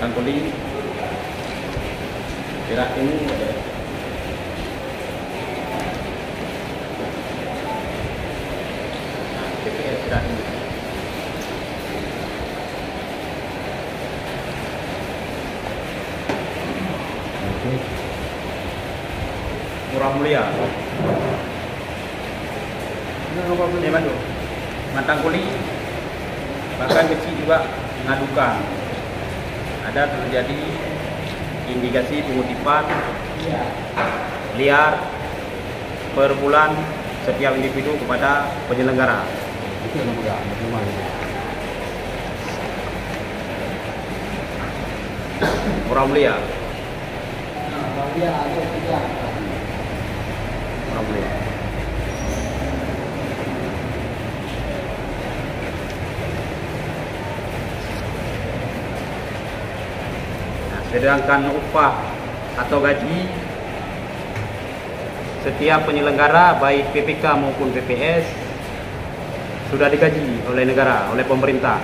Matangkuli, Perak Timur ada. PPS Perak Timur. Murah Mulia. Bandung. Matangkuli, bahkan kecil juga mengadukan ada terjadi indikasi pengutipan liar per bulan setiap individu kepada penyelenggara. Murah Mulia. Murah Mulia. Sedangkan upah atau gaji setiap penyelenggara baik PPK maupun PPS sudah digaji oleh negara, oleh pemerintah.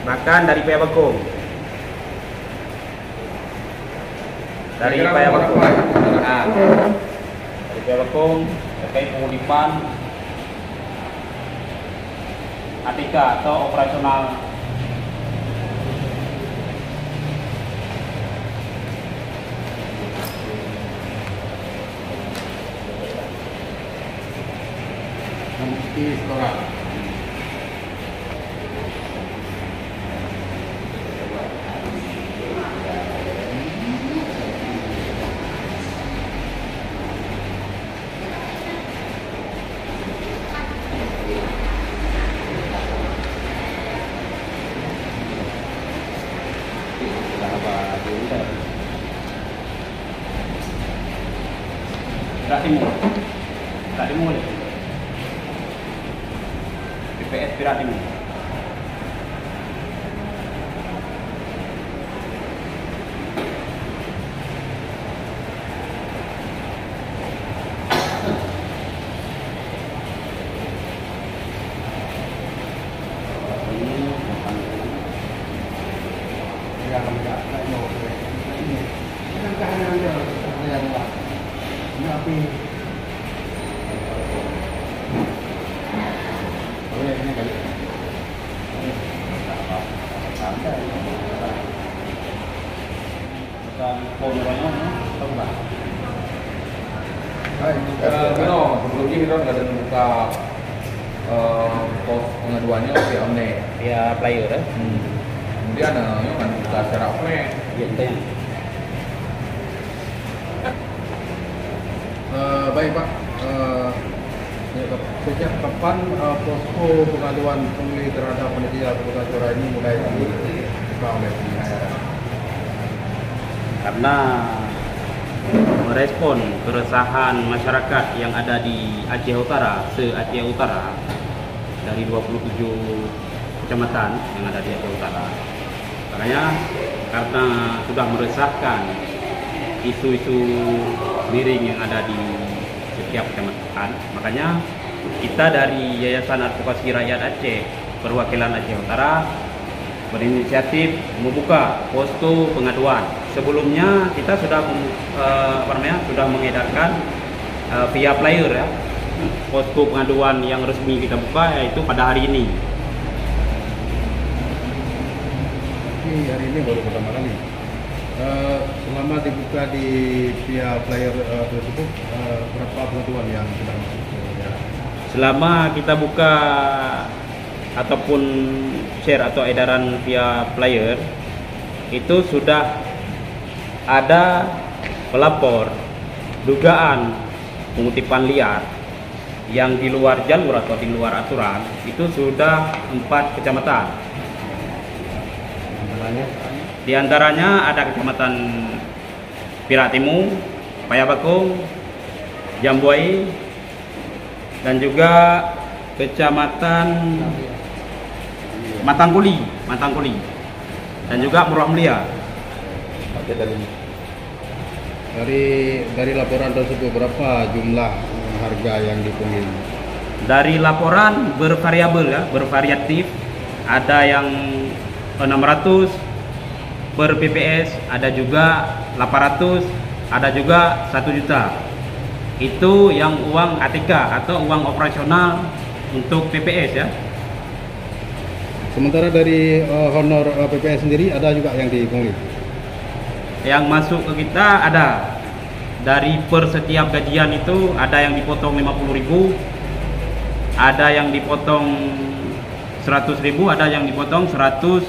Bahkan dari Paya Bagong. Dari Paya Bagong. Nah, dari Paya Bagong terkait pengutipan ATK atau operasional bukti setoran. Perak Timur. Perak Timur. PPS Perak Timur. Sebelum ini kita nggak ada buka pos pengaduannya via online, Via player ya. Kemudian kan buka secara offline. Iya, betul. Baik Pak, sejak kapan posko pengaduan pungli terhadap panitia pemungutan suara ini mulai dibuka oleh pihak? Karena merespon keresahan masyarakat yang ada di Aceh Utara, se-Aceh Utara, dari 27 kecamatan yang ada di Aceh Utara. Makanya karena sudah meresahkan isu-isu miring yang ada di setiap kecamatan, makanya kita dari Yayasan Advokasi Rakyat Aceh Perwakilan Aceh Utara berinisiatif membuka posko pengaduan. Sebelumnya kita sudah sudah mengedarkan via flyer ya, posko pengaduan yang resmi kita buka yaitu pada hari ini. Hari ini baru pertama kali. Selama dibuka di via flyer tersebut, berapa pengaduan yang sudah masuk ke daerah? Selama kita buka ataupun share atau edaran via flyer, itu sudah ada pelapor dugaan pengutipan liar yang di luar jalur atau di luar aturan, itu sudah 4 kecamatan. Di antaranya ada Kecamatan Perak Timur, Paya Bagong, Jambuai, dan juga Kecamatan Matangkuli, dan juga Murah Mulia. Dari laporan tersebut berapa jumlah harga yang dipungut? Dari laporan bervariabel ya, bervariatif. Ada yang 600 per PPS, ada juga 800, ada juga 1 juta. Itu yang uang ATK atau uang operasional untuk PPS ya. Sementara dari honor PPS sendiri ada juga yang dipungli? Yang masuk ke kita ada dari per setiap gajian itu ada yang dipotong 50.000, ada yang dipotong 100.000, ada yang dipotong 120.000.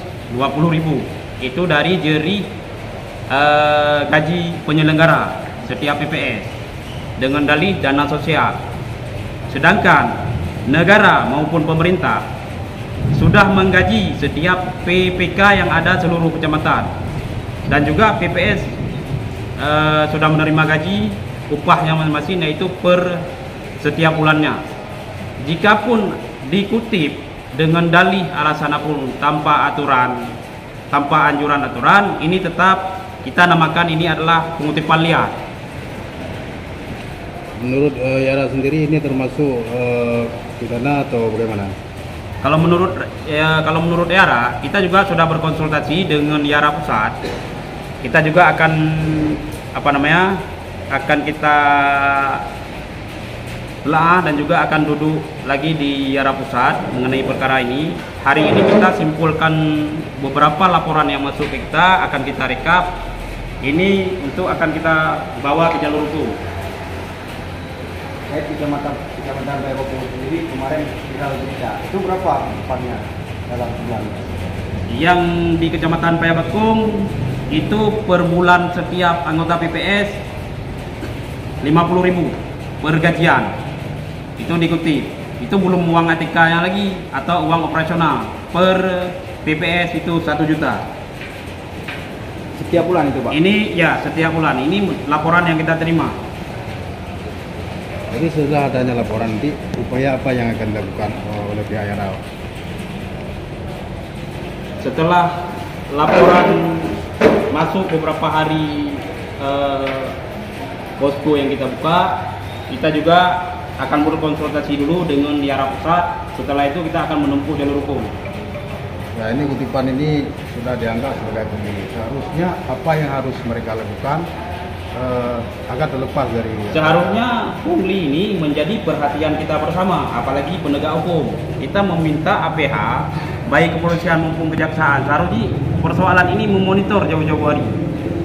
Itu dari jeri gaji penyelenggara setiap PPS dengan dalih dana sosial. Sedangkan negara maupun pemerintah sudah menggaji setiap PPK yang ada seluruh kecamatan, dan juga PPS sudah menerima gaji upahnya masing-masing, yaitu per setiap bulannya. Jikapun dikutip dengan dalih alasan apapun tanpa aturan, tanpa anjuran aturan, ini tetap kita namakan ini adalah pengutipan liar. Menurut Yara sendiri ini termasuk pidana atau bagaimana? Kalau menurut Yara, kita juga sudah berkonsultasi dengan Yara Pusat. Kita juga akan akan kita telah dan juga akan duduk lagi di Yara Pusat mengenai perkara ini. Hari ini kita simpulkan beberapa laporan yang masuk ke kita, akan kita rekap. Ini untuk akan kita bawa ke jalur hukum. Kecamatan Payabakung sendiri kemarin viral berita. Itu berapa upahnya dalam sebulan? Yang di Kecamatan Payabakung itu per bulan setiap anggota PPS 50.000 per gajian. Itu dikutip. Itu belum uang ATK-nya lagi atau uang operasional. Per PPS itu 1 juta. Setiap bulan itu, Pak? Ini ya setiap bulan. Ini laporan yang kita terima. Jadi setelah adanya laporan nanti upaya apa yang akan dilakukan oleh pihak Yara? Setelah laporan masuk beberapa hari posko yang kita buka, kita juga akan berkonsultasi dulu dengan Yara Pusat. Setelah itu kita akan menempuh jalur hukum. Ya, ini kutipan ini sudah dianggap sebagai pungli. Seharusnya apa yang harus mereka lakukan agar terlepas dari... Seharusnya pungli ini menjadi perhatian kita bersama, apalagi penegak hukum. Kita meminta APH, baik kepolisian maupun kejaksaan, seharusnya persoalan ini memonitor jauh-jauh hari.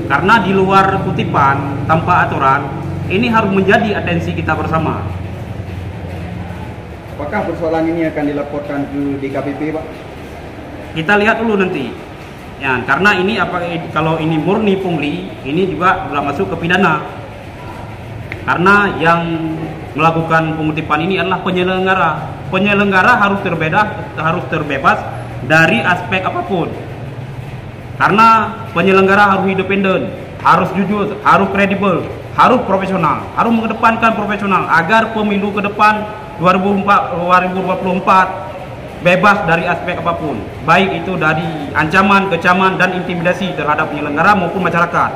Karena di luar kutipan, tanpa aturan, ini harus menjadi atensi kita bersama. Apakah persoalan ini akan dilaporkan ke DKPP, Pak? Kita lihat dulu nanti. Ya, karena ini kalau ini murni pungli, ini juga sudah masuk ke pidana. Karena yang melakukan pengutipan ini adalah penyelenggara. Penyelenggara harus terbebas dari aspek apapun. Karena penyelenggara harus independen, harus jujur, harus kredibel, harus profesional, harus mengedepankan profesional agar pemilu ke depan 2024 bebas dari aspek apapun, baik itu dari ancaman, kecaman, dan intimidasi terhadap penyelenggara maupun masyarakat.